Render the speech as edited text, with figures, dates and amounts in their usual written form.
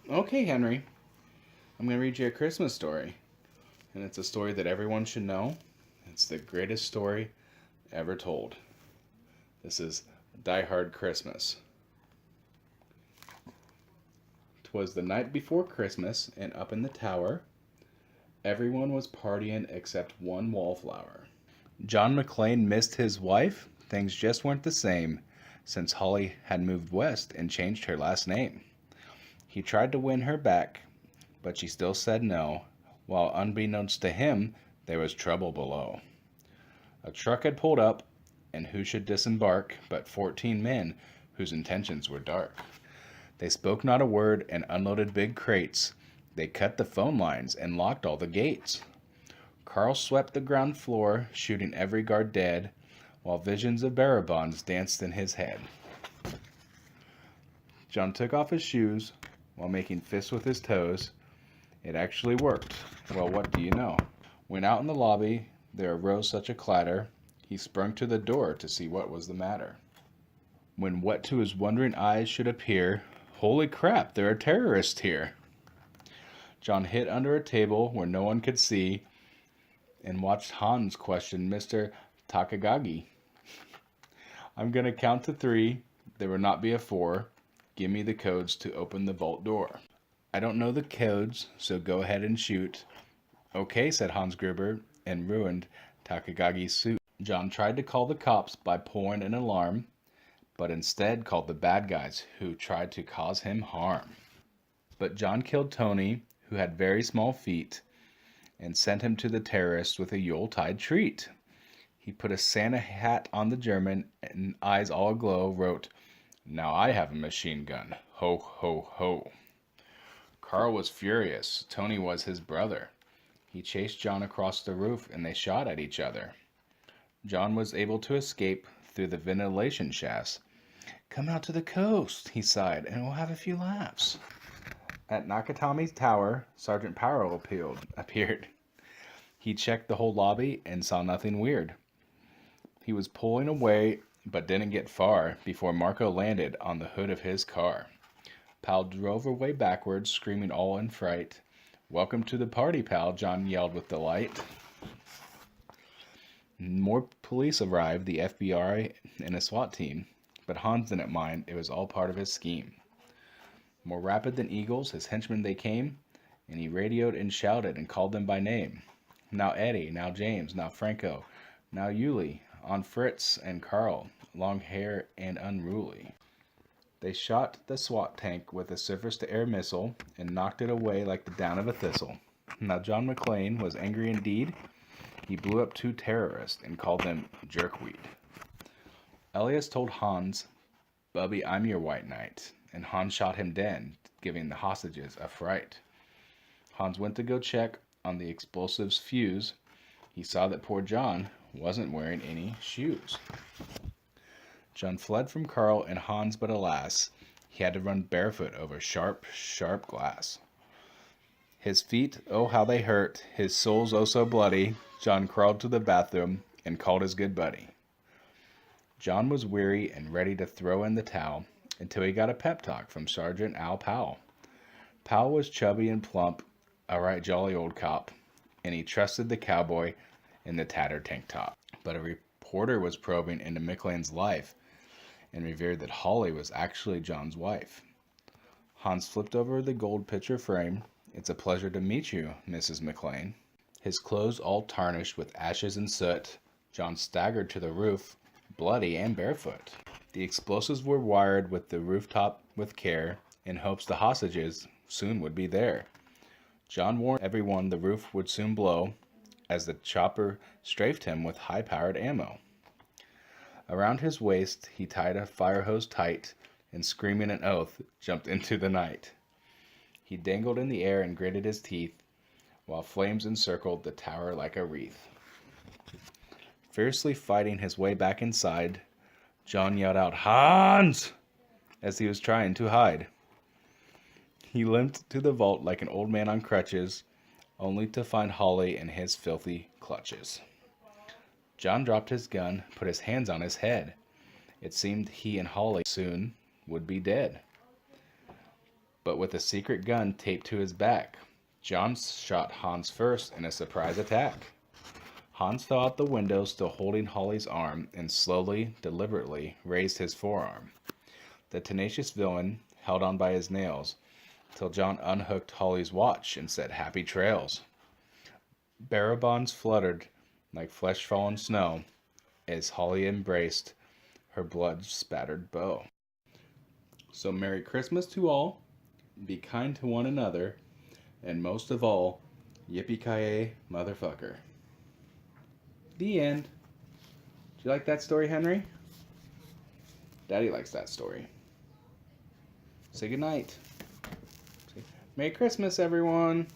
Okay, Henry, I'm going to read you a Christmas story. And it's a story that everyone should know. It's the greatest story ever told. This is Die Hard Christmas. 'Twas the night before Christmas, and up in the tower, everyone was partying except one wallflower. John McClane missed his wife. Things just weren't the same since Holly had moved west and changed her last name. He tried to win her back, but she still said no, while unbeknownst to him, there was trouble below. A truck had pulled up, and who should disembark but 14 men whose intentions were dark. They spoke not a word and unloaded big crates. They cut the phone lines and locked all the gates. Carl swept the ground floor, shooting every guard dead, while visions of barabons danced in his head. John took off his shoes while making fists with his toes. It actually worked. Well, what do you know? When out in the lobby there arose such a clatter, he sprung to the door to see what was the matter. When what to his wondering eyes should appear, holy crap, there are terrorists here! John hid under a table where no one could see and watched Hans question Mr. Takagagi. I'm gonna count to 3. There will not be a 4. Give me the codes to open the vault door. I don't know the codes, so go ahead and shoot. Okay, said Hans Gruber, and ruined Takagagi's suit. John tried to call the cops by pulling an alarm, but instead called the bad guys who tried to cause him harm. But John killed Tony, who had very small feet, and sent him to the terrorists with a Yuletide treat. He put a Santa hat on the German, and eyes all aglow wrote, "Now I have a machine gun. Ho, ho, ho." Carl was furious. Tony was his brother. He chased John across the roof, and they shot at each other. John was able to escape through the ventilation shafts. "Come out to the coast," he sighed, "and we'll have a few laughs." At Nakatomi's tower, Sergeant Powell appeared. He checked the whole lobby and saw nothing weird. He was pulling away, but didn't get far before Marco landed on the hood of his car. Powell drove away backwards, screaming all in fright. "Welcome to the party, pal," John yelled with delight. More police arrived, the FBI and a SWAT team, but Hans didn't mind. It was all part of his scheme. More rapid than eagles, his henchmen they came, and he radioed and shouted and called them by name. Now Eddie, now James, now Franco, now Yuli, on Fritz and Carl, long hair and unruly. They shot the SWAT tank with a surface-to-air missile and knocked it away like the down of a thistle. Now John McClane was angry indeed. He blew up 2 terrorists and called them jerkweed. Elias told Hans, "Bubby, I'm your white knight," and Hans shot him dead, giving the hostages a fright. Hans went to go check on the explosives fuse. He saw that poor John wasn't wearing any shoes. John fled from Carl and Hans, but alas, he had to run barefoot over sharp, sharp glass. His feet, oh how they hurt, his soles oh so bloody. John crawled to the bathroom and called his good buddy. John was weary and ready to throw in the towel until he got a pep talk from Sergeant Al Powell. Powell was chubby and plump, a right jolly old cop, and he trusted the cowboy in the tattered tank top. But a reporter was probing into McClane's life and revealed that Holly was actually John's wife. Hans flipped over the gold picture frame. "It's a pleasure to meet you, Mrs. McClane." His clothes all tarnished with ashes and soot, John staggered to the roof, bloody and barefoot. The explosives were wired with the rooftop with care, in hopes the hostages soon would be there. John warned everyone the roof would soon blow, as the chopper strafed him with high-powered ammo. Around his waist he tied a fire hose tight, and screaming an oath, jumped into the night. He dangled in the air and gritted his teeth, while flames encircled the tower like a wreath. Fiercely fighting his way back inside, John yelled out, "Hans!" as he was trying to hide. He limped to the vault like an old man on crutches, only to find Holly in his filthy clutches. John dropped his gun, put his hands on his head. It seemed he and Holly soon would be dead. but with a secret gun taped to his back. John shot Hans first in a surprise attack. Hans fell out the window, still holding Holly's arm, and slowly, deliberately raised his forearm. The tenacious villain held on by his nails, till John unhooked Holly's watch and said, "Happy trails." Barrel bonds fluttered like flesh-fallen snow as Holly embraced her blood-spattered bow. So Merry Christmas to all, be kind to one another, and most of all, yippee-ki-yay, motherfucker. The end. Do you like that story, Henry? Daddy likes that story. Say goodnight. Merry Christmas, everyone.